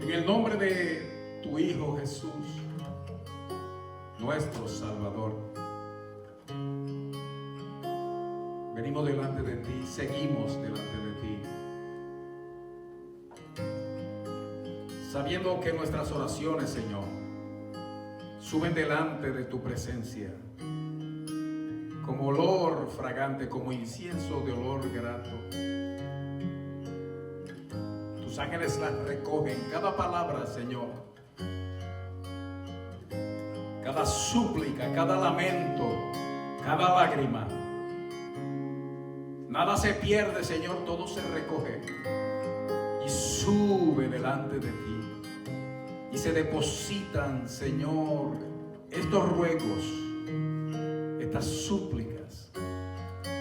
En el nombre de tu Hijo Jesús, nuestro Salvador, venimos delante de ti, seguimos delante de ti, sabiendo que nuestras oraciones, Señor, suben delante de tu presencia como olor fragante, como incienso de olor grato. Tus ángeles las recogen, cada palabra, Señor, cada súplica, cada lamento, cada lágrima. Nada se pierde, Señor, todo se recoge y sube delante de ti. Y se depositan, Señor, estos ruegos, estas súplicas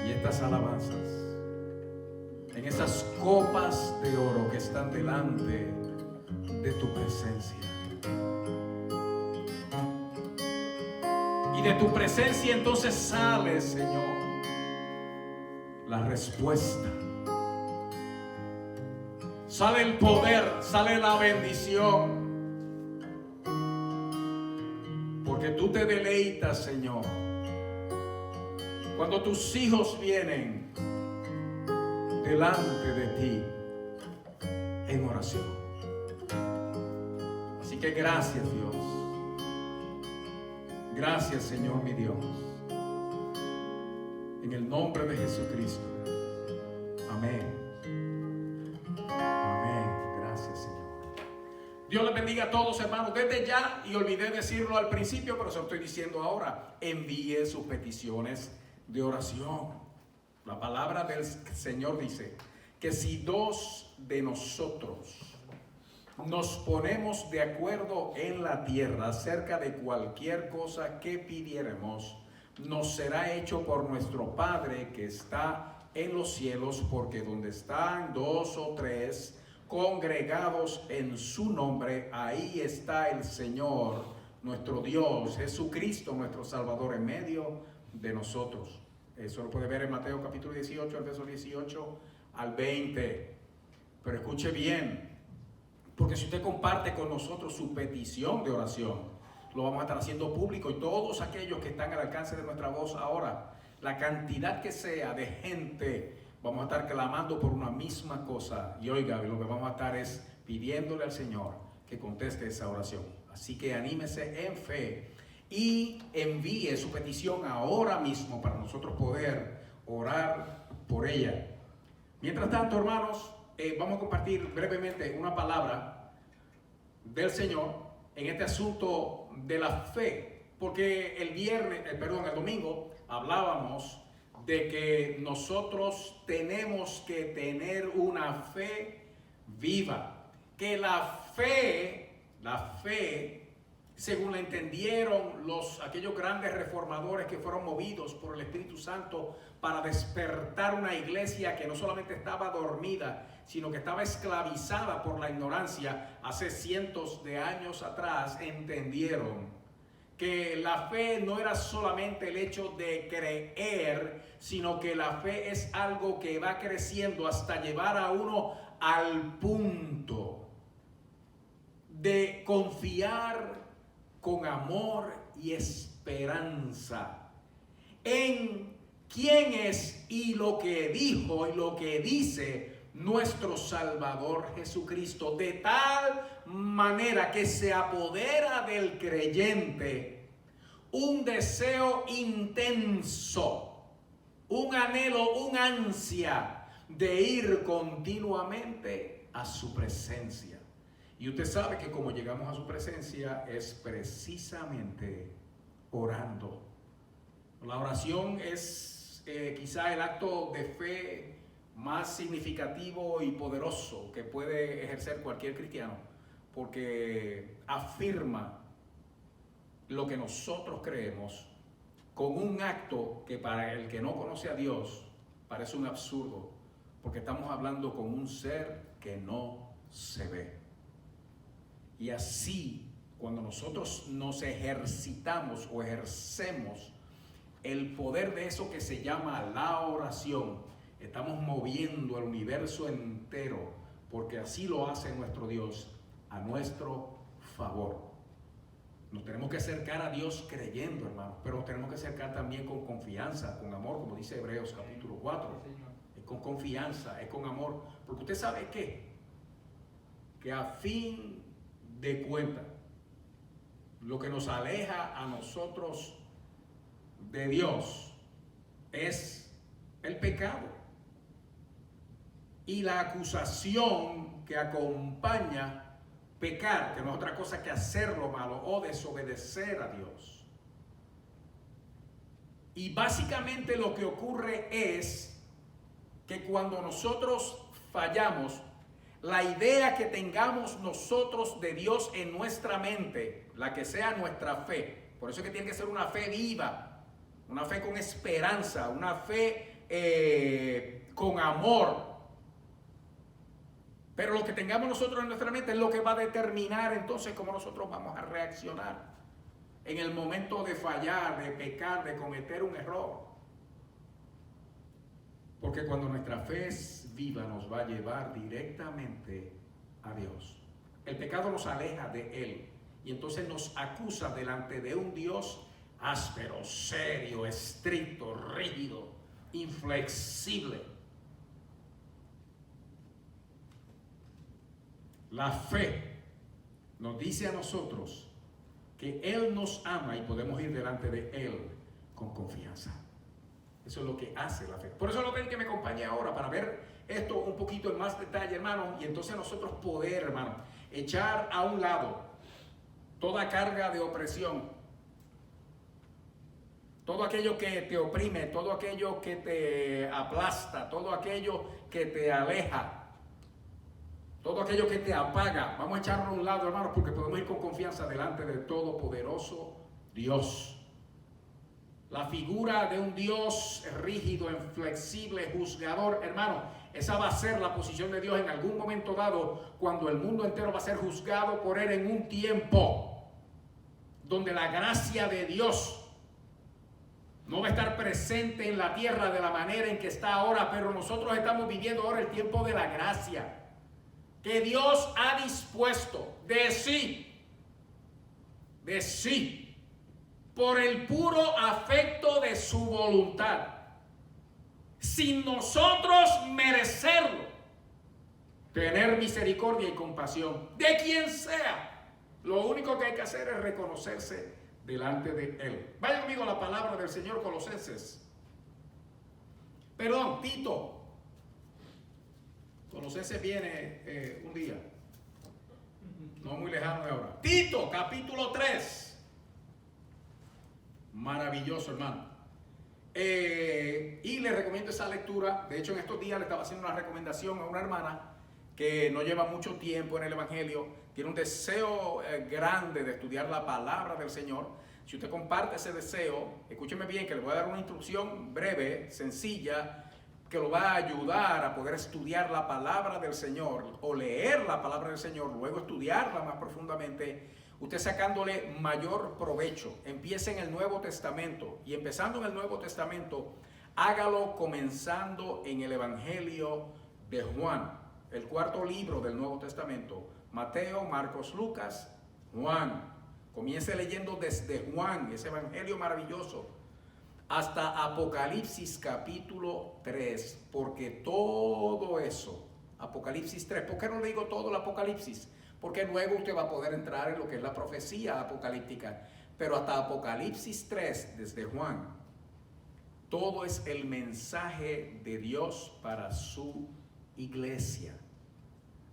y estas alabanzas en esas copas de oro que están delante de tu presencia. Y de tu presencia entonces sale, Señor, la respuesta. Sale el poder, sale la bendición. Porque tú te deleitas, Señor, cuando tus hijos vienen delante de ti en oración. Así que gracias, Dios. Gracias, Señor mi Dios. En el nombre de Jesucristo. Amén. Amén. Gracias, Señor. Dios les bendiga a todos, hermanos, desde ya. Y olvidé decirlo al principio, pero se lo estoy diciendo ahora. Envíe sus peticiones de oración. La palabra del Señor dice que si dos de nosotros nos ponemos de acuerdo en la tierra acerca de cualquier cosa que pidiéramos, nos será hecho por nuestro Padre que está en los cielos, porque donde están dos o tres congregados en su nombre, ahí está el Señor, nuestro Dios, Jesucristo, nuestro Salvador, en medio de nosotros. Eso lo puede ver en Mateo capítulo 18, el verso 18 al 20. Pero escuche bien, porque si usted comparte con nosotros su petición de oración, lo vamos a estar haciendo público, y todos aquellos que están al alcance de nuestra voz ahora, la cantidad que sea de gente, vamos a estar clamando por una misma cosa. Y oiga, lo que vamos a estar es pidiéndole al Señor que conteste esa oración. Así que anímese en fe y envíe su petición ahora mismo para nosotros poder orar por ella. Mientras tanto, hermanos, vamos a compartir brevemente una palabra del Señor en este asunto de la fe, porque el domingo hablábamos de que nosotros tenemos que tener una fe viva, que la fe, según la entendieron aquellos grandes reformadores que fueron movidos por el Espíritu Santo para despertar una iglesia que no solamente estaba dormida, sino que estaba esclavizada por la ignorancia hace cientos de años atrás, entendieron que la fe no era solamente el hecho de creer, sino que la fe es algo que va creciendo hasta llevar a uno al punto de confiar con amor y esperanza en quién es y lo que dijo y lo que dice nuestro Salvador Jesucristo, de tal manera que se apodera del creyente un deseo intenso, un anhelo, un ansia de ir continuamente a su presencia. Y usted sabe que como llegamos a su presencia es precisamente orando. La oración es quizá el acto de fe más significativo y poderoso que puede ejercer cualquier cristiano, porque afirma lo que nosotros creemos con un acto que para el que no conoce a Dios parece un absurdo, porque estamos hablando con un ser que no se ve. Y así, cuando nosotros nos ejercitamos o ejercemos el poder de eso que se llama la oración, estamos moviendo el universo entero, porque así lo hace nuestro Dios a nuestro favor. Nos tenemos que acercar a Dios creyendo, hermanos, pero nos tenemos que acercar también con confianza, con amor, como dice Hebreos capítulo 4. Es con confianza, es con amor. Porque usted sabe qué, que a fin de cuentas, lo que nos aleja a nosotros de Dios es el pecado y la acusación que acompaña pecar, que no es otra cosa que hacer lo malo o desobedecer a Dios. Y básicamente lo que ocurre es que cuando nosotros fallamos, la idea que tengamos nosotros de Dios en nuestra mente, la que sea nuestra fe, por eso es que tiene que ser una fe viva, una fe con esperanza, una fe con amor. Pero lo que tengamos nosotros en nuestra mente es lo que va a determinar entonces cómo nosotros vamos a reaccionar en el momento de fallar, de pecar, de cometer un error. Porque cuando nuestra fe es viva nos va a llevar directamente a Dios. El pecado nos aleja de Él y entonces nos acusa delante de un Dios áspero, serio, estricto, rígido, inflexible. La fe nos dice a nosotros que Él nos ama y podemos ir delante de Él con confianza. Eso es lo que hace la fe. Por eso lo ven que me acompañe ahora para ver esto un poquito en más detalle, hermano, y entonces nosotros poder, hermano, echar a un lado toda carga de opresión, todo aquello que te oprime, todo aquello que te aplasta, todo aquello que te aleja, todo aquello que te apaga. Vamos a echarlo a un lado, hermanos, porque podemos ir con confianza delante del todopoderoso Dios. La figura de un Dios rígido, inflexible, juzgador, hermano, esa va a ser la posición de Dios en algún momento dado, cuando el mundo entero va a ser juzgado por Él en un tiempo donde la gracia de Dios no va a estar presente en la tierra de la manera en que está ahora, pero nosotros estamos viviendo ahora el tiempo de la gracia que Dios ha dispuesto de sí, por el puro afecto de su voluntad, sin nosotros merecerlo, tener misericordia y compasión de quien sea. Lo único que hay que hacer es reconocerse delante de Él. Vaya conmigo a la palabra del Señor, Tito. Colosenses viene un día, no muy lejano de ahora. Tito, capítulo 3. Maravilloso, hermano. Y le recomiendo esa lectura. De hecho, en estos días le estaba haciendo una recomendación a una hermana que no lleva mucho tiempo en el Evangelio, tiene un deseo grande de estudiar la palabra del Señor. Si usted comparte ese deseo, escúcheme bien, que le voy a dar una instrucción breve, sencilla, que lo va a ayudar a poder estudiar la palabra del Señor o leer la palabra del Señor, luego estudiarla más profundamente, usted sacándole mayor provecho. Empiece en el Nuevo Testamento y empezando en el Nuevo Testamento, hágalo comenzando en el Evangelio de Juan, el cuarto libro del Nuevo Testamento, Mateo, Marcos, Lucas, Juan. Comience leyendo desde Juan, ese Evangelio maravilloso, hasta Apocalipsis capítulo 3, porque todo eso, Apocalipsis 3, ¿por qué no le digo todo el Apocalipsis? Porque luego usted va a poder entrar en lo que es la profecía apocalíptica, pero hasta Apocalipsis 3, desde Juan, todo es el mensaje de Dios para su iglesia.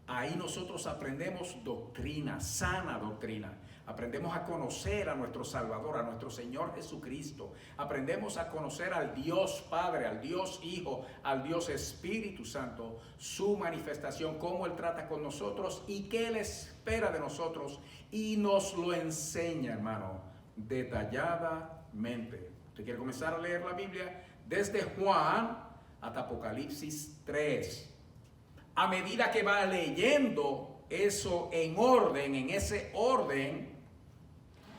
Ahí nosotros aprendemos doctrina, sana doctrina. Aprendemos a conocer a nuestro Salvador, a nuestro Señor Jesucristo. Aprendemos a conocer al Dios Padre, al Dios Hijo, al Dios Espíritu Santo, su manifestación, cómo Él trata con nosotros y qué Él espera de nosotros. Y nos lo enseña, hermano, detalladamente. ¿Usted quiere comenzar a leer la Biblia? Desde Juan hasta Apocalipsis 3. A medida que va leyendo eso en orden, en ese orden,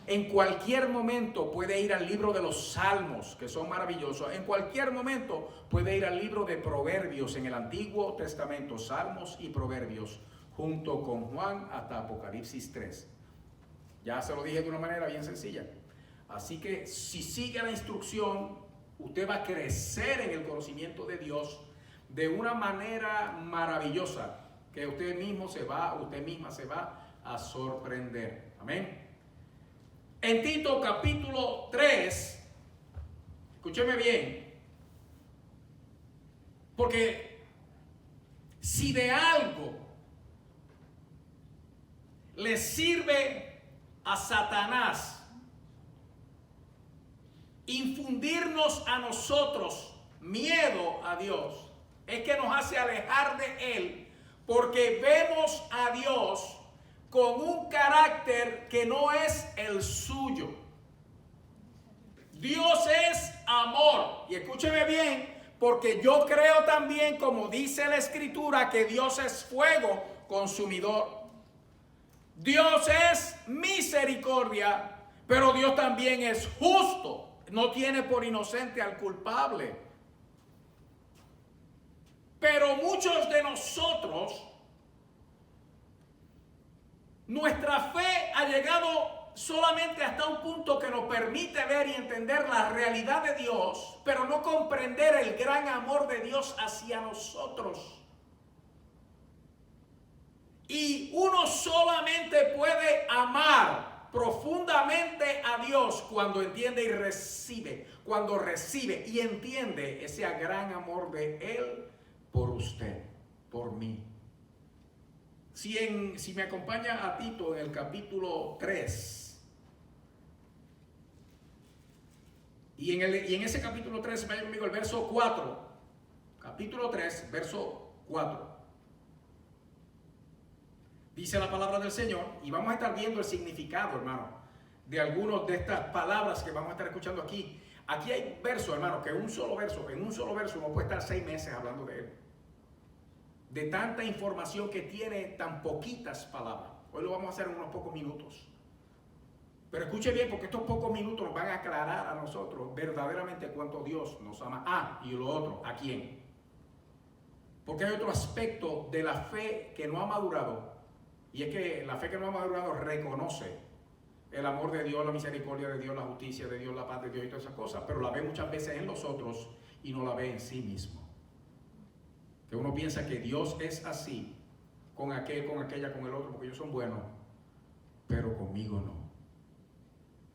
en cualquier momento puede ir al libro de los Salmos, que son maravillosos. En cualquier momento puede ir al libro de Proverbios en el Antiguo Testamento, Salmos y Proverbios. junto con Juan hasta Apocalipsis 3. Ya se lo dije de una manera bien sencilla. Así que si sigue la instrucción, usted va a crecer en el conocimiento de Dios de una manera maravillosa, que usted misma se va a sorprender. Amén. En Tito capítulo 3, escúcheme bien, porque si de algo le sirve a Satanás infundirnos a nosotros miedo a Dios, es que nos hace alejar de Él, porque vemos a Dios con un carácter que no es el suyo. Dios es amor. Y escúcheme bien, porque yo creo también, como dice la Escritura, que Dios es fuego consumidor. Dios es misericordia, pero Dios también es justo. No tiene por inocente al culpable. Pero muchos de nosotros, nuestra fe ha llegado solamente hasta un punto que nos permite ver y entender la realidad de Dios, pero no comprender el gran amor de Dios hacia nosotros. Y uno solamente puede amar profundamente a Dios cuando entiende y recibe, cuando recibe y entiende ese gran amor de Él por usted, por mí. Si me acompaña a Tito en el capítulo 3, y en ese capítulo 3, vaya conmigo el verso 4, capítulo 3, verso 4. Dice la palabra del Señor, y vamos a estar viendo el significado, hermano, de algunas de estas palabras que vamos a estar escuchando aquí. Aquí hay versos, hermano, que en un solo verso uno puede estar 6 meses hablando de él. De tanta información que tiene tan poquitas palabras. Hoy lo vamos a hacer en unos pocos minutos. Pero escuche bien, porque estos pocos minutos nos van a aclarar a nosotros verdaderamente cuánto Dios nos ama. Ah, y lo otro, ¿a quién? Porque hay otro aspecto de la fe que no ha madurado. Y es que la fe que no ha madurado reconoce el amor de Dios, la misericordia de Dios, la justicia de Dios, la paz de Dios y todas esas cosas, pero la ve muchas veces en los otros y no la ve en sí mismo. Que uno piensa que Dios es así, con aquel, con aquella, con el otro, porque ellos son buenos, pero conmigo no.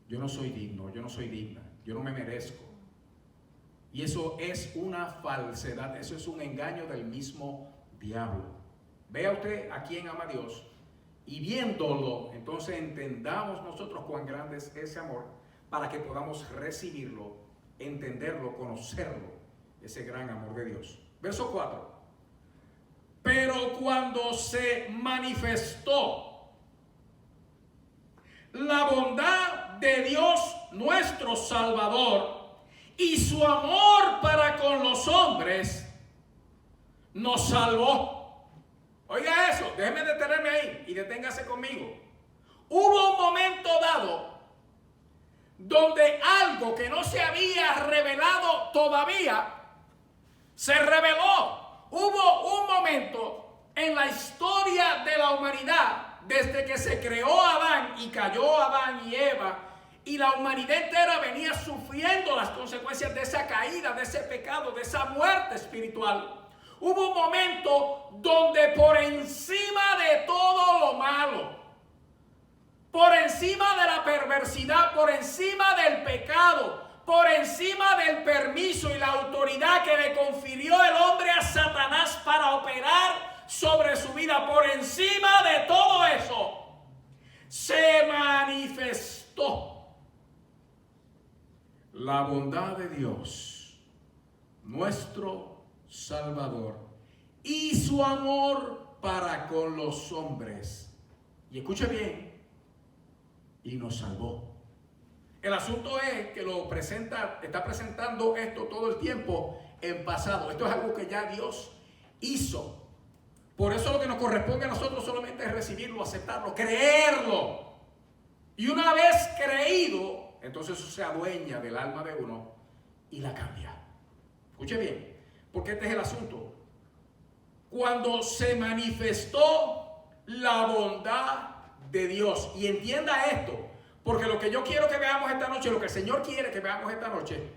Yo no soy digno, yo no soy digna, yo no me merezco. Y eso es una falsedad, eso es un engaño del mismo diablo. Vea usted a quién ama Dios. Y viéndolo, entonces entendamos nosotros cuán grande es ese amor, para que podamos recibirlo, entenderlo, conocerlo, ese gran amor de Dios. Verso 4. Pero cuando se manifestó la bondad de Dios nuestro Salvador y su amor para con los hombres, nos salvó. Oiga eso, déjeme detenerme ahí y deténgase conmigo. Hubo un momento dado donde algo que no se había revelado todavía se reveló. Hubo un momento en la historia de la humanidad, desde que se creó Adán y cayó Adán y Eva, y la humanidad entera venía sufriendo las consecuencias de esa caída, de ese pecado, de esa muerte espiritual. Hubo un momento donde por encima de todo lo malo, por encima de la perversidad, por encima del pecado, por encima del permiso y la autoridad que le confirió el hombre a Satanás para operar sobre su vida, por encima de todo eso, se manifestó la bondad de Dios, nuestro Salvador, y su amor para con los hombres. Y escuche bien, y nos salvó. El asunto es que está presentando esto todo el tiempo en pasado. Esto es algo que ya Dios hizo. Por eso lo que nos corresponde a nosotros solamente es recibirlo, aceptarlo, creerlo. Y una vez creído, entonces eso se adueña del alma de uno y la cambia. Escuche bien, porque este es el asunto. Cuando se manifestó la bondad de Dios. Y entienda esto, porque lo que yo quiero que veamos esta noche, lo que el Señor quiere que veamos esta noche,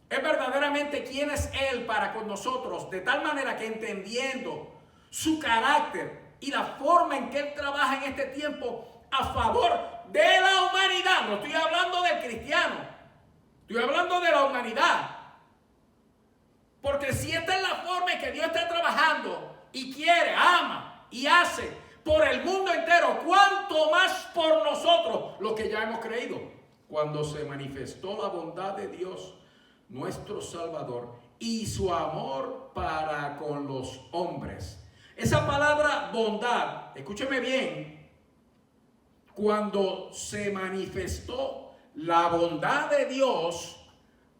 es verdaderamente quién es Él para con nosotros, de tal manera que entendiendo su carácter y la forma en que Él trabaja en este tiempo a favor de la humanidad. No estoy hablando del cristiano, estoy hablando de la humanidad. Porque si esta es la forma en que Dios está trabajando y quiere, ama y hace por el mundo entero, cuánto más por nosotros, los que ya hemos creído, cuando se manifestó la bondad de Dios, nuestro Salvador, y su amor para con los hombres. Esa palabra bondad, escúcheme bien, cuando se manifestó la bondad de Dios,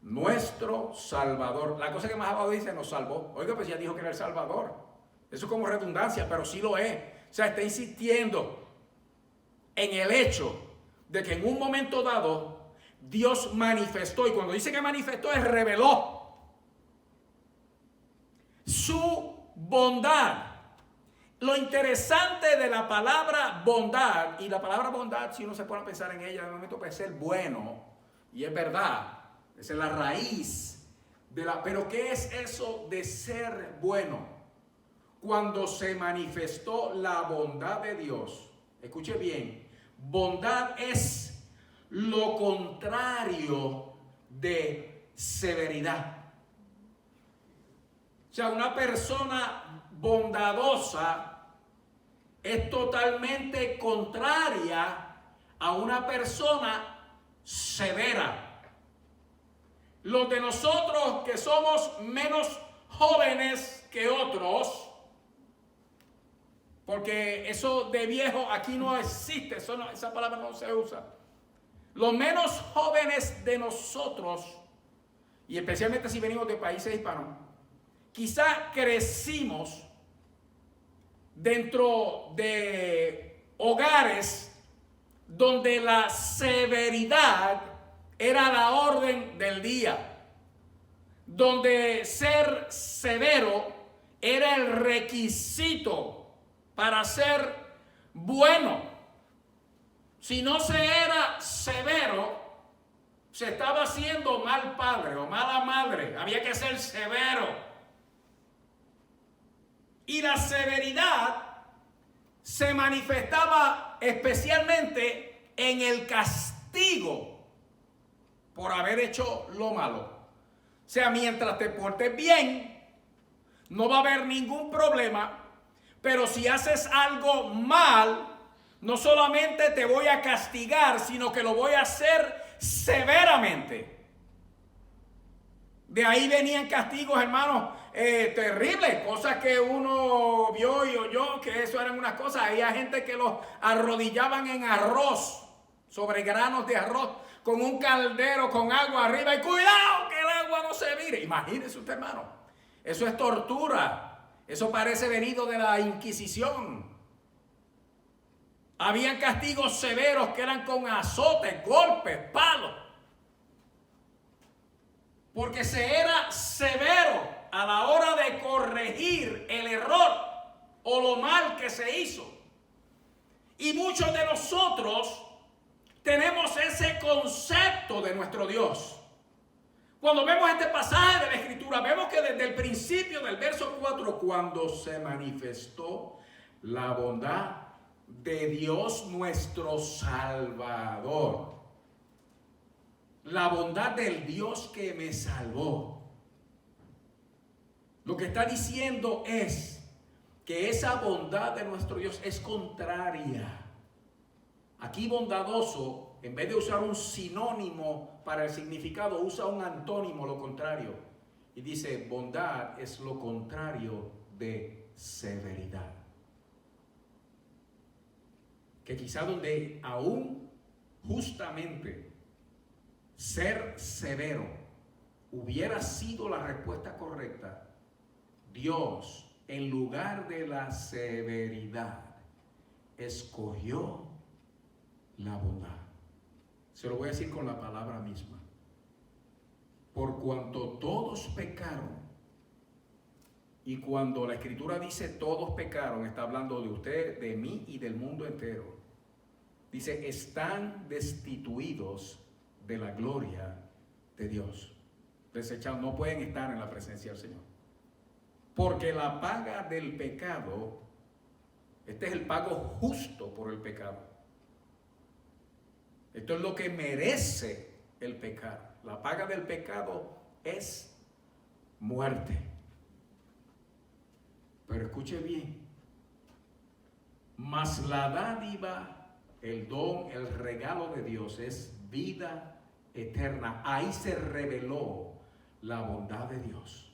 nuestro Salvador. La cosa que más abajo dice, nos salvó. Oiga, pues ya dijo que era el Salvador. Eso es como redundancia, pero sí lo es. O sea, está insistiendo en el hecho de que en un momento dado Dios manifestó, y cuando dice que manifestó es reveló su bondad. Lo interesante de la palabra bondad, y la palabra bondad, si uno se pone a pensar en ella, de momento puede ser bueno, y es verdad. Esa es la raíz de la... Pero ¿qué es eso de ser bueno? Cuando se manifestó la bondad de Dios, escuche bien, bondad es lo contrario de severidad. O sea, una persona bondadosa es totalmente contraria a una persona severa. Los de nosotros que somos menos jóvenes que otros, porque eso de viejo aquí no existe, esa palabra no se usa. Los menos jóvenes de nosotros, y especialmente si venimos de países hispanos, quizá crecimos dentro de hogares donde la severidad era la orden del día, donde ser severo era el requisito para ser bueno. Si no se era severo, se estaba haciendo mal padre o mala madre. Había que ser severo. Y la severidad se manifestaba especialmente en el castigo por haber hecho lo malo. O sea, mientras te portes bien, no va a haber ningún problema. Pero si haces algo mal, no solamente te voy a castigar, sino que lo voy a hacer severamente. De ahí venían castigos, hermanos, terribles, cosas que uno vio y oyó, que eso eran unas cosas. Había gente que los arrodillaban en arroz, sobre granos de arroz, con un caldero con agua arriba, y cuidado que el agua no se vire. Imagínese usted, hermano, eso es tortura. Eso parece venido de la Inquisición. Habían castigos severos que eran con azotes, golpes, palos. Porque se era severo a la hora de corregir el error o lo mal que se hizo. Y muchos de nosotros tenemos ese concepto de nuestro Dios. Cuando vemos este pasaje de la Escritura, vemos que desde el principio del verso 4, cuando se manifestó la bondad de Dios nuestro Salvador, la bondad del Dios que me salvó, lo que está diciendo es que esa bondad de nuestro Dios es contraria. Aquí bondadoso, en vez de usar un sinónimo para el significado, usa un antónimo, lo contrario. Y dice, bondad es lo contrario de severidad. Que quizá donde aún justamente ser severo hubiera sido la respuesta correcta, Dios, en lugar de la severidad, escogió la bondad. Se lo voy a decir con la palabra misma. Por cuanto todos pecaron Y cuando la Escritura dice todos pecaron, está hablando de usted, de mí y del mundo entero. Dice, están destituidos de la gloria de Dios. Desechados, no pueden estar en la presencia del Señor. Porque la paga del pecado, este es el pago justo por el pecado. Esto es lo que merece el pecado. La paga del pecado es muerte. Pero escuche bien. Mas la dádiva, el don, el regalo de Dios es vida eterna. Ahí se reveló la bondad de Dios.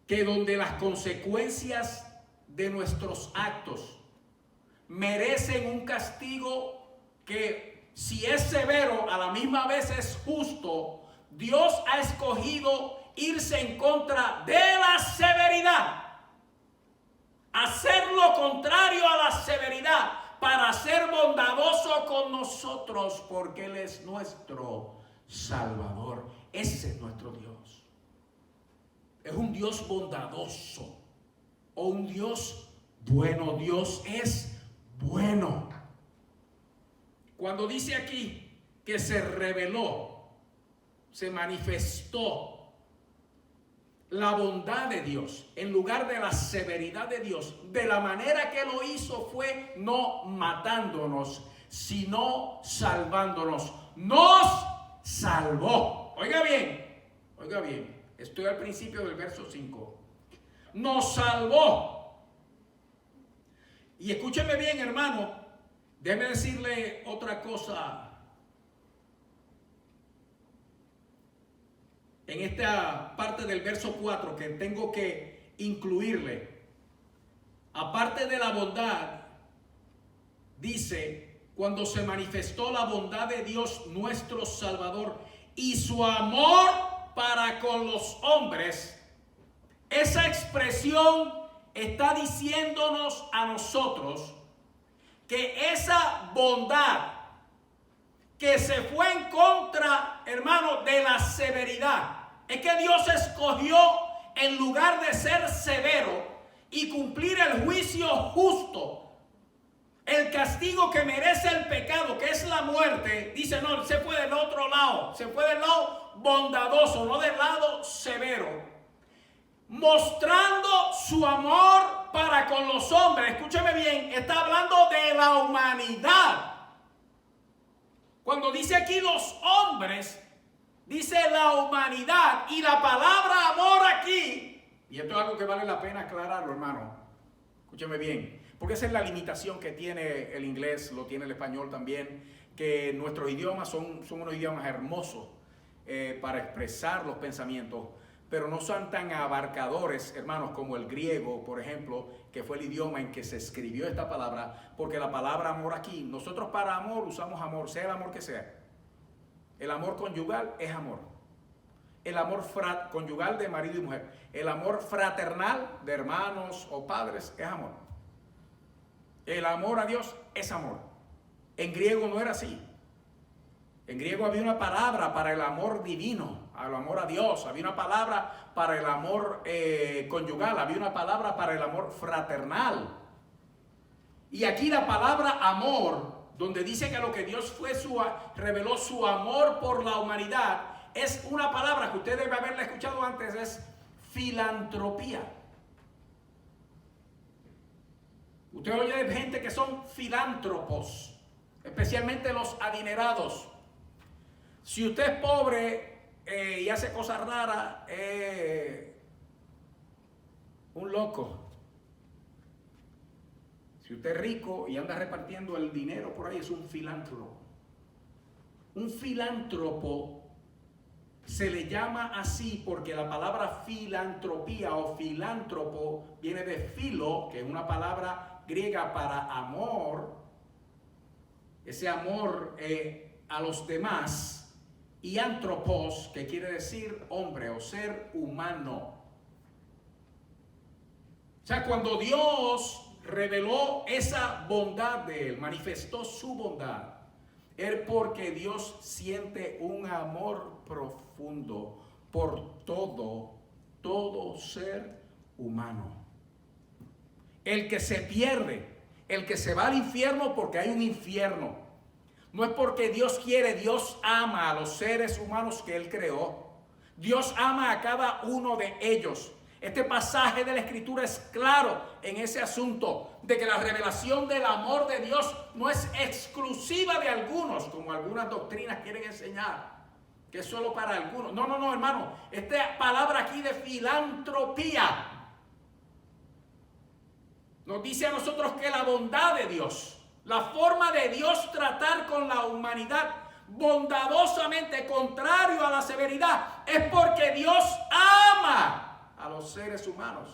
Que donde las consecuencias de nuestros actos merecen un castigo que, si es severo, a la misma vez es justo, Dios ha escogido irse en contra de la severidad, hacer lo contrario a la severidad para ser bondadoso con nosotros, porque Él es nuestro Salvador. Ese es nuestro Dios. Es un Dios bondadoso o un Dios bueno. Dios es bueno. Cuando dice aquí que se reveló, se manifestó la bondad de Dios en lugar de la severidad de Dios, de la manera que lo hizo fue no matándonos, sino salvándonos. Nos salvó. Oiga bien, oiga bien. Estoy al principio del verso 5. Nos salvó. Y escúcheme bien, hermano. Déjeme decirle otra cosa. En esta parte del verso 4 que tengo que incluirle. Aparte de la bondad, dice, cuando se manifestó la bondad de Dios nuestro Salvador y su amor para con los hombres, esa expresión está diciéndonos a nosotros que esa bondad que se fue en contra, hermano, de la severidad, es que Dios escogió, en lugar de ser severo y cumplir el juicio justo, el castigo que merece el pecado, que es la muerte, dice, no, se fue del otro lado, se fue del lado bondadoso, no del lado severo, mostrando su amor para con los hombres. Escúcheme bien, está hablando de la humanidad. Cuando dice aquí los hombres, dice la humanidad, y la palabra amor aquí, y esto es algo que vale la pena aclararlo, hermano, escúcheme bien, porque esa es la limitación que tiene el inglés, lo tiene el español también, que nuestros idiomas son unos idiomas hermosos para expresar los pensamientos, pero no son tan abarcadores, hermanos, como el griego, por ejemplo, que fue el idioma en que se escribió esta palabra, porque la palabra amor aquí, nosotros para amor usamos amor, sea el amor que sea. El amor conyugal es amor. El amor conyugal de marido y mujer. El amor fraternal de hermanos o padres es amor. El amor a Dios es amor. En griego no era así. En griego había una palabra para el amor divino, el amor a Dios. Había una palabra para el amor conyugal. Había una palabra para el amor fraternal. Y aquí la palabra amor, donde dice que lo que Dios reveló su amor por la humanidad, es una palabra que usted debe haberla escuchado antes, es filantropía. Usted oye de gente que son filántropos, especialmente los adinerados. Si usted es pobre y hace cosas raras, un loco. Si usted es rico y anda repartiendo el dinero por ahí, es un filántropo. Un filántropo se le llama así porque la palabra filantropía o filántropo viene de filo, que es una palabra griega para amor, ese amor a los demás, y antropos, que quiere decir hombre o ser humano. O sea, cuando Dios reveló esa bondad de Él, manifestó su bondad, es porque Dios siente un amor profundo por todo todo ser humano. El que se pierde, el que se va al infierno porque hay un infierno. No es porque Dios quiere, Dios ama a los seres humanos que Él creó. Dios ama a cada uno de ellos. Este pasaje de la Escritura es claro en ese asunto de que la revelación del amor de Dios no es exclusiva de algunos, como algunas doctrinas quieren enseñar, que es solo para algunos. No, no, no, hermano. Esta palabra aquí de filantropía nos dice a nosotros que la bondad de Dios, la forma de Dios tratar con la humanidad bondadosamente, contrario a la severidad, es porque Dios ama a los seres humanos.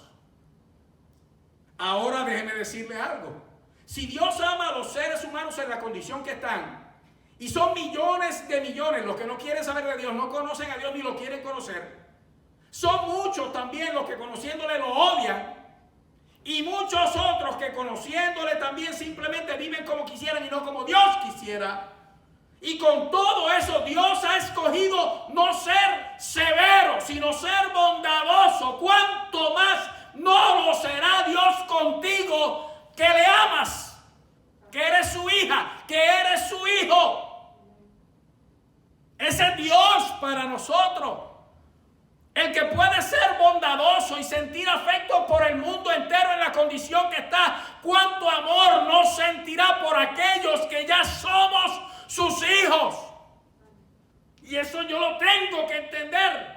Ahora déjeme decirle algo. Si Dios ama a los seres humanos en la condición que están, y son millones de millones los que no quieren saber de Dios, no conocen a Dios ni lo quieren conocer, son muchos también los que conociéndole lo odian, y muchos otros que conociéndole también simplemente viven como quisieran y no como Dios quisiera. Y con todo eso Dios ha escogido no ser severo, sino ser bondadoso. ¿Cuánto más no lo será Dios contigo, que le amas, que eres su hija, que eres su hijo? Ese es Dios para nosotros. El que puede ser bondadoso y sentir afecto por el mundo entero en la condición que está, ¿cuánto amor no sentirá por aquellos que ya somos sus hijos? Y eso yo lo tengo que entender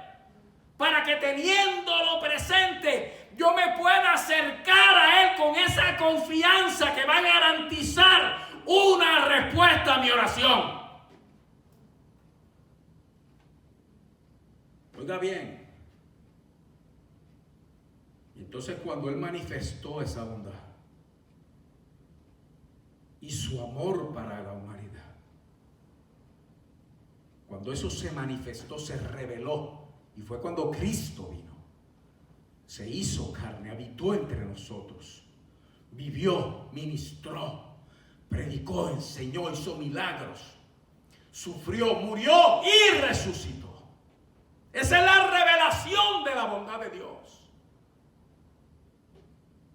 para que, teniéndolo presente, yo me pueda acercar a Él con esa confianza que va a garantizar una respuesta a mi oración. Oiga bien. Entonces, cuando Él manifestó esa bondad y su amor para la humanidad, cuando eso se manifestó, se reveló, y fue cuando Cristo vino, se hizo carne, habitó entre nosotros, vivió, ministró, predicó, enseñó, hizo milagros, sufrió, murió y resucitó. Esa es la revelación de la bondad de Dios,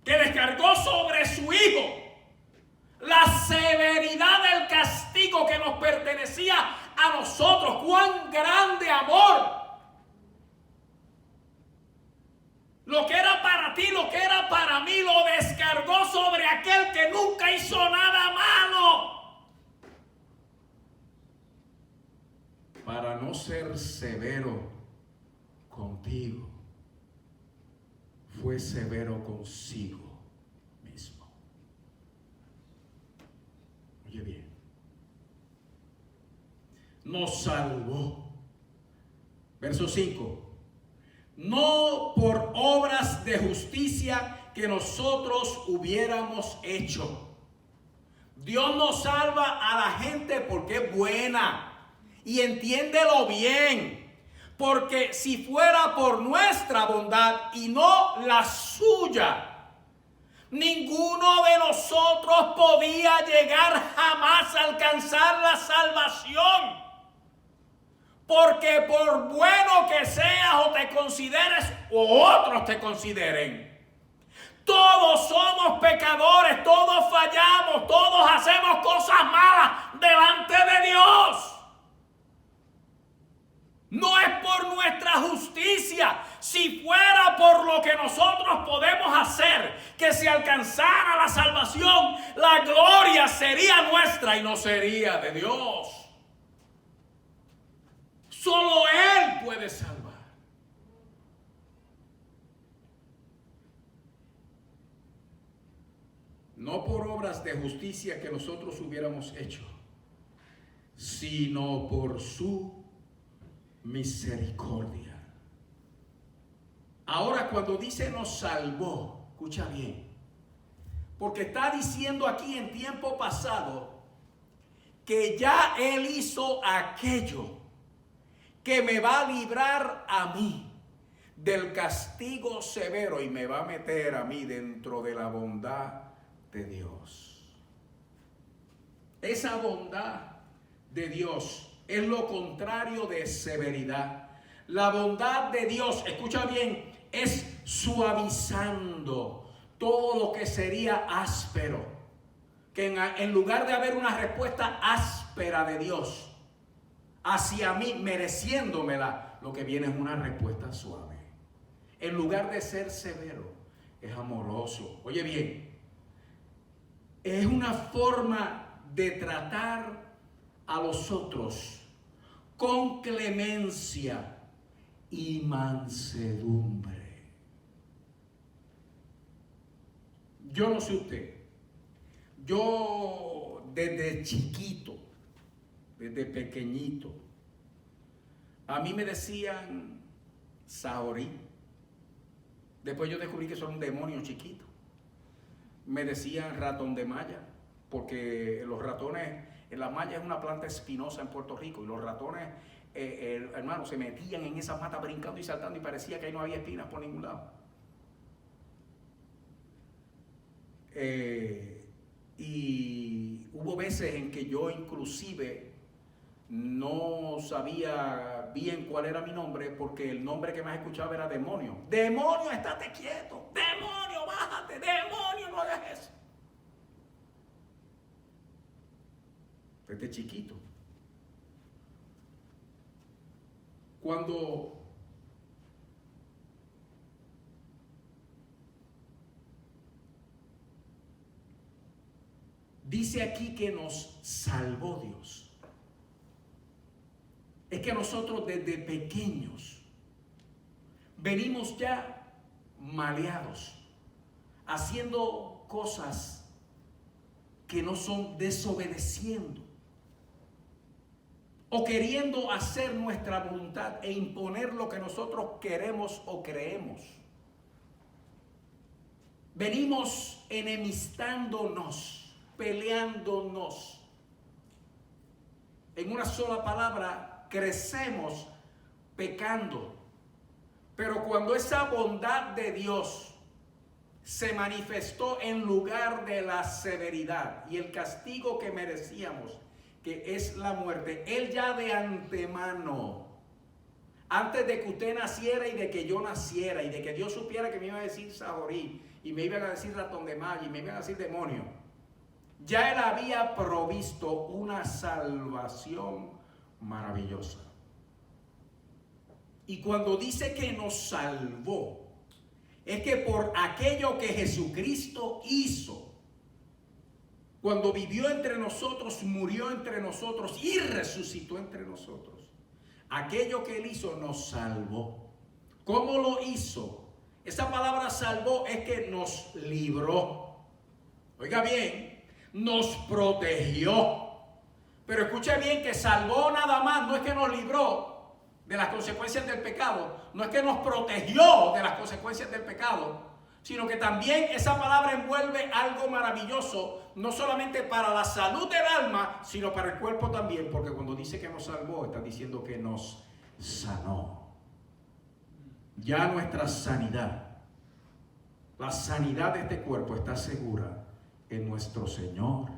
que descargó sobre su Hijo la severidad del castigo que nos pertenecía a nosotros. ¡Cuán grande amor! Lo que era para ti, lo que era para mí, lo descargó sobre aquel que nunca hizo nada malo. Para no ser severo contigo, fue severo consigo mismo. Oye bien, nos salvó. Verso 5. No por obras de justicia que nosotros hubiéramos hecho. Dios nos salva a la gente porque es buena. Y entiéndelo bien. Porque si fuera por nuestra bondad y no la suya, ninguno de nosotros podía llegar jamás a alcanzar la salvación. Porque por bueno que seas o te consideres o otros te consideren, todos somos pecadores, todos fallamos, todos hacemos cosas malas delante de Dios. No es por nuestra justicia. Si fuera por lo que nosotros podemos hacer, que se alcanzara la salvación, la gloria sería nuestra y no sería de Dios. Solo Él puede salvar. No por obras de justicia que nosotros hubiéramos hecho, sino por su misericordia. Ahora, cuando dice nos salvó, escucha bien, porque está diciendo aquí en tiempo pasado que ya Él hizo aquello que me va a librar a mí del castigo severo y me va a meter a mí dentro de la bondad de Dios. Esa bondad de Dios es lo contrario de severidad. La bondad de Dios, escucha bien, es suavizando todo lo que sería áspero. Que en lugar de haber una respuesta áspera de Dios hacia mí, mereciéndomela, lo que viene es una respuesta suave. En lugar de ser severo, es amoroso. Oye bien, es una forma de tratar a los otros con clemencia y mansedumbre. Yo no sé usted, yo desde chiquito, desde pequeñito, a mí me decían Saorí. Después yo descubrí que son un demonio chiquito. Me decían ratón de malla, porque los ratones, la malla es una planta espinosa en Puerto Rico, y los ratones, hermano, se metían en esa mata brincando y saltando y parecía que ahí no había espinas por ningún lado. Y hubo veces en que yo inclusive no sabía bien cuál era mi nombre, porque el nombre que más escuchaba era demonio. Demonio, estate quieto. Demonio, bájate. Demonio, no hagas eso. Desde chiquito. Cuando dice aquí que nos salvó Dios, es que nosotros desde pequeños venimos ya maleados, haciendo cosas que no son, desobedeciendo o queriendo hacer nuestra voluntad e imponer lo que nosotros queremos o creemos. Venimos enemistándonos, peleándonos. En una sola palabra, crecemos pecando. Pero cuando esa bondad de Dios se manifestó en lugar de la severidad y el castigo que merecíamos, que es la muerte, Él ya de antemano, antes de que usted naciera y de que yo naciera y de que Dios supiera que me iba a decir Saorí y me iban a decir ratón de malla y me iban a decir demonio, ya Él había provisto una salvación maravillosa. Y cuando dice que nos salvó, es que por aquello que Jesucristo hizo, cuando vivió entre nosotros, murió entre nosotros y resucitó entre nosotros, aquello que Él hizo nos salvó. ¿Cómo lo hizo? Esa palabra salvó es que nos libró. Oiga bien, nos protegió. Pero escuche bien que salvó nada más, no es que nos libró de las consecuencias del pecado, no es que nos protegió de las consecuencias del pecado, sino que también esa palabra envuelve algo maravilloso, no solamente para la salud del alma, sino para el cuerpo también, porque cuando dice que nos salvó, está diciendo que nos sanó. Ya nuestra sanidad, la sanidad de este cuerpo está segura en nuestro Señor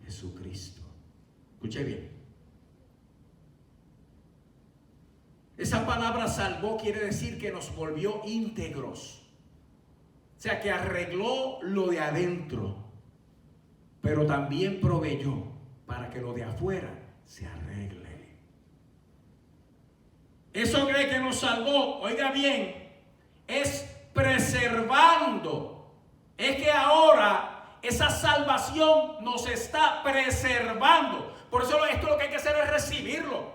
Jesucristo. Escuche bien. Esa palabra salvó quiere decir que nos volvió íntegros. O sea, que arregló lo de adentro, pero también proveyó para que lo de afuera se arregle. Eso cree que nos salvó, oiga bien, es preservando. Es que ahora esa salvación nos está preservando. Por eso esto lo que hay que hacer es recibirlo.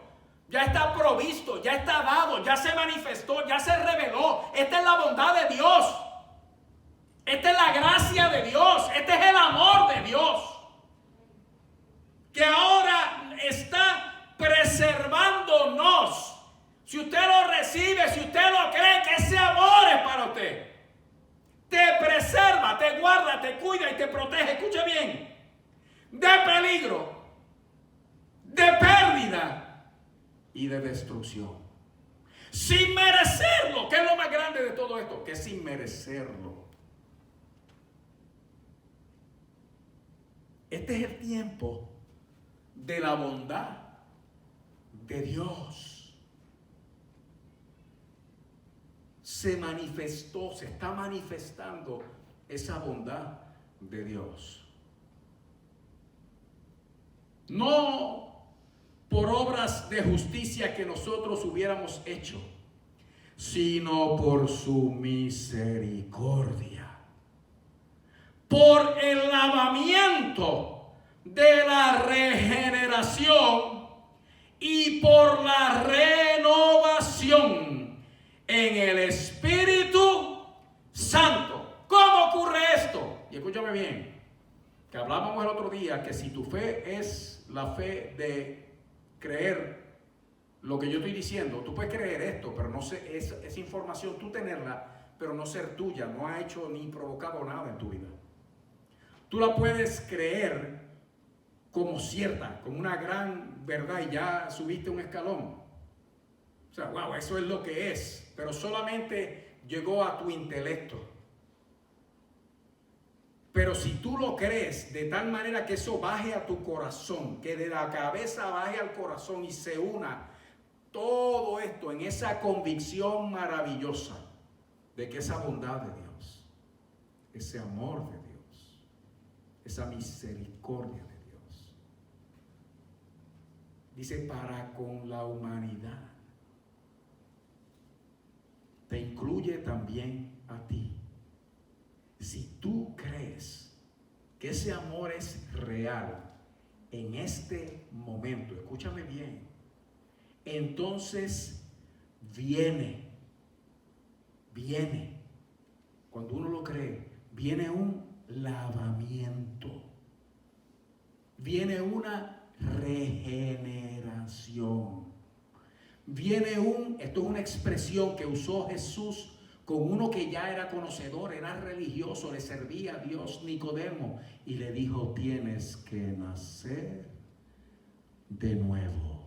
Ya está provisto, ya está dado, ya se manifestó, ya se reveló. Esta es la bondad de Dios. Esta es la gracia de Dios. Este es el amor de Dios. Que ahora está preservándonos. Si usted lo recibe, si usted lo cree, que ese amor es para usted. Te preserva, te guarda, te cuida y te protege. Escuche bien. De peligro, de pérdida y de destrucción. Sin merecerlo. ¿Qué es lo más grande de todo esto? Que sin merecerlo. Este es el tiempo de la bondad de Dios. se manifestó, se está manifestando esa bondad de Dios. No por obras de justicia que nosotros hubiéramos hecho, sino por su misericordia, por el lavamiento de la regeneración y por la renovación en el Espíritu Santo. ¿Cómo ocurre esto? Y escúchame bien, que hablábamos el otro día, que si tu fe es la fe de creer lo que yo estoy diciendo, tú puedes creer esto, pero no sé, esa información tú tenerla, pero no ser tuya, no ha hecho ni provocado nada en tu vida. Tú la puedes creer como cierta, como una gran verdad, y ya subiste un escalón. O sea, wow, eso es lo que es, pero solamente llegó a tu intelecto. Pero si tú lo crees de tal manera que eso baje a tu corazón, que de la cabeza baje al corazón y se una todo esto en esa convicción maravillosa de que esa bondad de Dios, ese amor de Dios, esa misericordia de Dios, dice, para con la humanidad, te incluye también a ti. Si tú crees que ese amor es real en este momento, escúchame bien, entonces viene, cuando uno lo cree, viene un lavamiento, viene una regeneración, esto es una expresión que usó Jesús con uno que ya era conocedor, era religioso, le servía a Dios, Nicodemo, y le dijo, tienes que nacer de nuevo.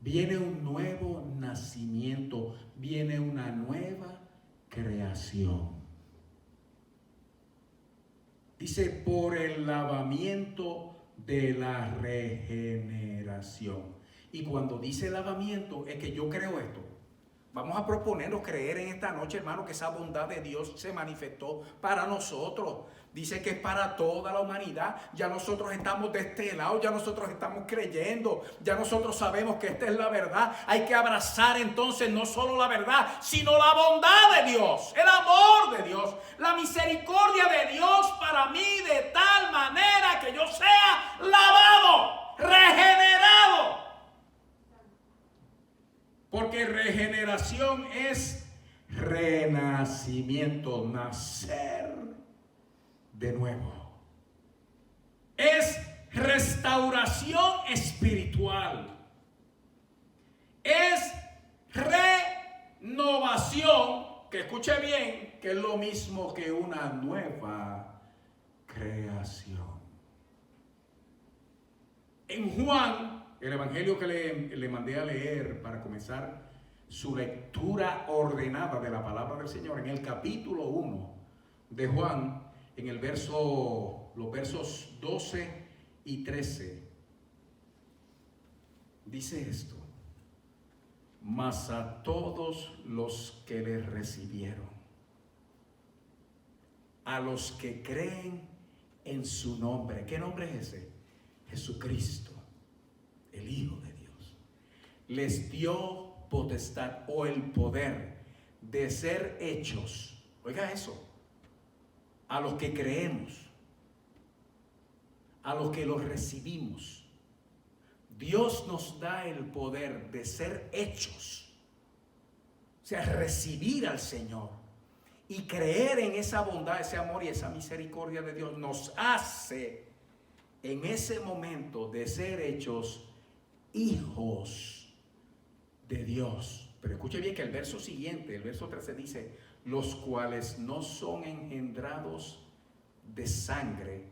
Viene un nuevo nacimiento, viene una nueva creación. Dice, por el lavamiento de la regeneración. Y cuando dice lavamiento, es que yo creo esto. Vamos a proponernos creer en esta noche, hermano, que esa bondad de Dios se manifestó para nosotros. Dice que es para toda la humanidad. Ya nosotros estamos de este lado, ya nosotros estamos creyendo, ya nosotros sabemos que esta es la verdad. Hay que abrazar entonces no solo la verdad, sino la bondad de Dios, el amor de Dios, la misericordia de Dios para mí de tal manera que yo sea lavado, regenerado. Porque regeneración es renacimiento, nacer de nuevo. Es restauración espiritual. Es renovación, que escuche bien, que es lo mismo que una nueva creación. En Juan, el evangelio que le mandé a leer para comenzar su lectura ordenada de la palabra del Señor, en el capítulo 1 de Juan, en los versos 12 y 13, dice esto: mas a todos los que le recibieron, a los que creen en su nombre. ¿Qué nombre es ese? Jesucristo, el Hijo de Dios, les dio potestad o el poder de ser hechos, oiga eso, a los que creemos, a los que los recibimos. Dios nos da el poder de ser hechos, o sea, recibir al Señor y creer en esa bondad, ese amor y esa misericordia de Dios nos hace en ese momento de ser hechos hijos de Dios. Pero escuche bien que el verso siguiente, el verso 13 dice, los cuales no son engendrados de sangre.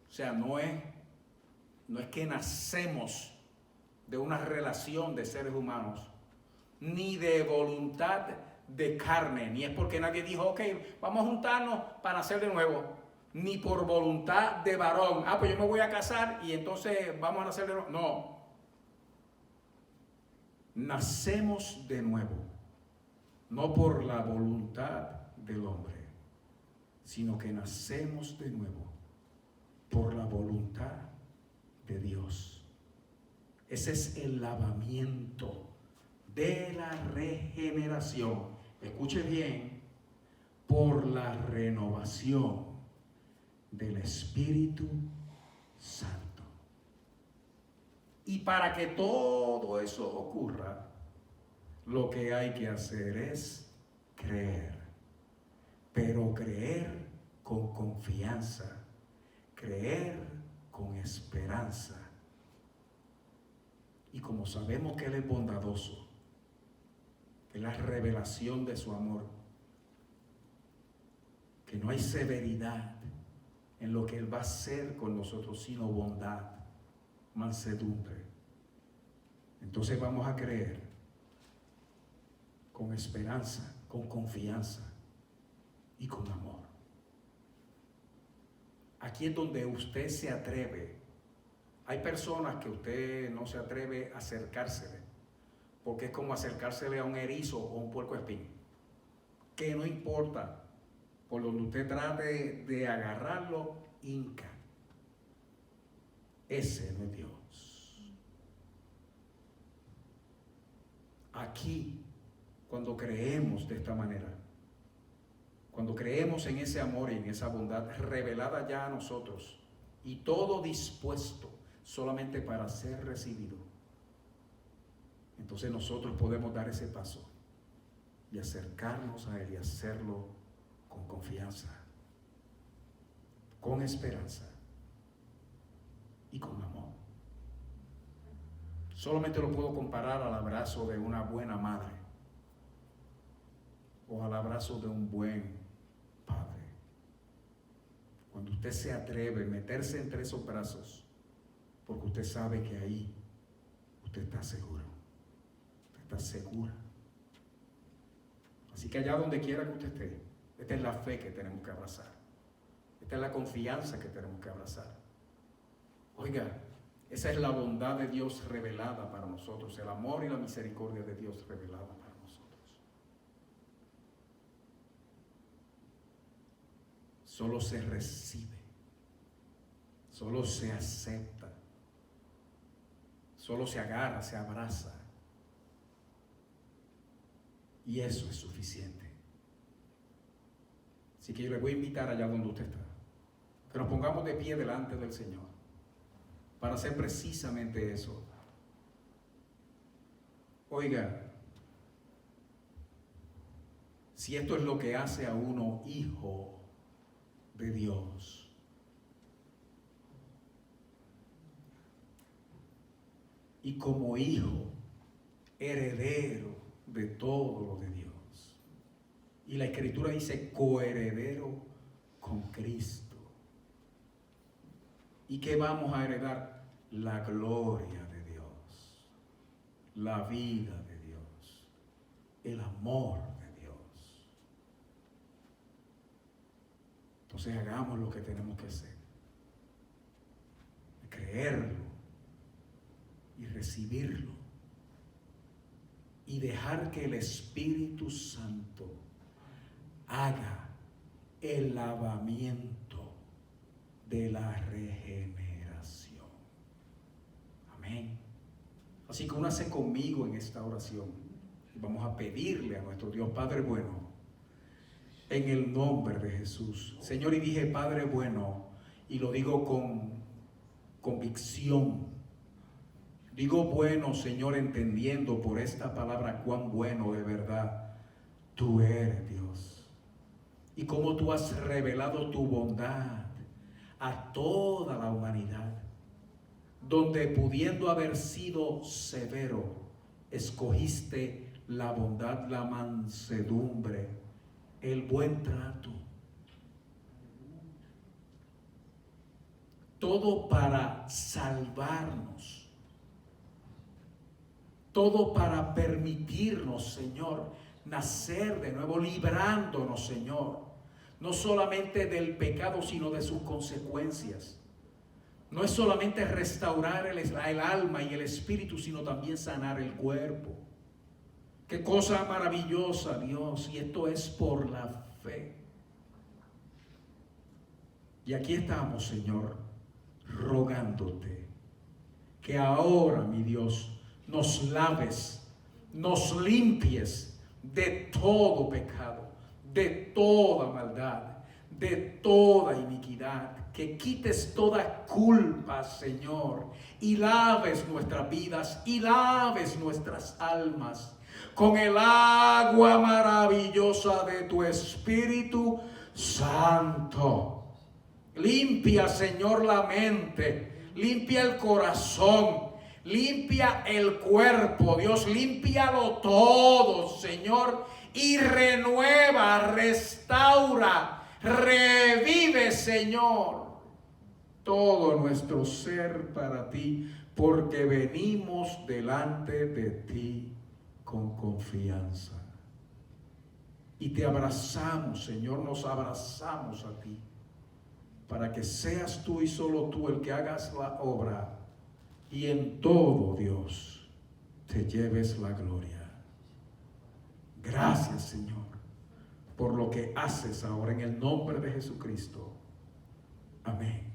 O sea, no es que nacemos de una relación de seres humanos, ni de voluntad de carne, ni es porque nadie dijo, ok, vamos a juntarnos para nacer de nuevo, ni por voluntad de varón, pues yo me voy a casar y entonces vamos a nacer de nuevo. No, nacemos de nuevo no por la voluntad del hombre, sino que nacemos de nuevo por la voluntad de Dios. Ese es el lavamiento de la regeneración. Escuche bien, por la renovación del Espíritu Santo. Y para que todo eso ocurra, lo que hay que hacer es creer. Pero creer con confianza, creer con esperanza. Y como sabemos que Él es bondadoso, que es la revelación de su amor, que no hay severidad en lo que Él va a hacer con nosotros, sino bondad, mansedumbre. Entonces vamos a creer con esperanza, con confianza y con amor. Aquí es donde usted se atreve. Hay personas que usted no se atreve a acercársele, porque es como acercársele a un erizo o un puercoespín, que no importa, por donde usted trate de agarrarlo, hinca. Ese no es Dios. Aquí, cuando creemos de esta manera, cuando creemos en ese amor y en esa bondad revelada ya a nosotros, y todo dispuesto solamente para ser recibido, entonces nosotros podemos dar ese paso y acercarnos a Él y hacerlo con confianza, con esperanza y con amor. Solamente lo puedo comparar al abrazo de una buena madre o al abrazo de un buen padre. Cuando usted se atreve a meterse entre esos brazos, porque usted sabe que ahí usted está seguro, usted está segura. Así que allá donde quiera que usted esté, esta es la fe que tenemos que abrazar. Esta es la confianza que tenemos que abrazar. Oiga, esa es la bondad de Dios revelada para nosotros, el amor y la misericordia de Dios revelada para nosotros. Solo se recibe, solo se acepta, solo se agarra, se abraza. Y eso es suficiente. Así que yo le voy a invitar allá donde usted está, que nos pongamos de pie delante del Señor para hacer precisamente eso. Oiga, si esto es lo que hace a uno hijo de Dios, y como hijo, heredero de todo lo de Dios. Y la Escritura dice coheredero con Cristo. ¿Y qué vamos a heredar? La gloria de Dios, la vida de Dios, el amor de Dios. Entonces hagamos lo que tenemos que hacer. Creerlo y recibirlo. Y dejar que el Espíritu Santo haga el lavamiento de la regeneración. Amén. Así que únase conmigo en esta oración. Vamos a pedirle a nuestro Dios Padre bueno, en el nombre de Jesús. Señor, y dije Padre bueno, y lo digo con convicción. Digo bueno, Señor, entendiendo por esta palabra cuán bueno de verdad tú eres, Dios. Y cómo tú has revelado tu bondad a toda la humanidad, donde pudiendo haber sido severo, escogiste la bondad, la mansedumbre, el buen trato. Todo para salvarnos. Todo para permitirnos, Señor, nacer de nuevo, librándonos, Señor, no solamente del pecado, sino de sus consecuencias. No es solamente restaurar el alma y el espíritu, sino también sanar el cuerpo. Qué cosa maravillosa, Dios, y esto es por la fe. Y aquí estamos, Señor, rogándote que ahora, mi Dios, nos laves, nos limpies de todo pecado, de toda maldad, de toda iniquidad, que quites toda culpa, Señor, y laves nuestras vidas y laves nuestras almas con el agua maravillosa de tu Espíritu Santo. Limpia, Señor, la mente, limpia el corazón, limpia el cuerpo, Dios, límpialo todo, Señor, y renueva, restaura, revive, Señor, todo nuestro ser para ti, porque venimos delante de ti con confianza. Y te abrazamos, Señor, nos abrazamos a ti, para que seas tú y solo tú el que hagas la obra, y en todo, Dios, te lleves la gloria. Gracias, Señor, por lo que haces ahora en el nombre de Jesucristo. Amén.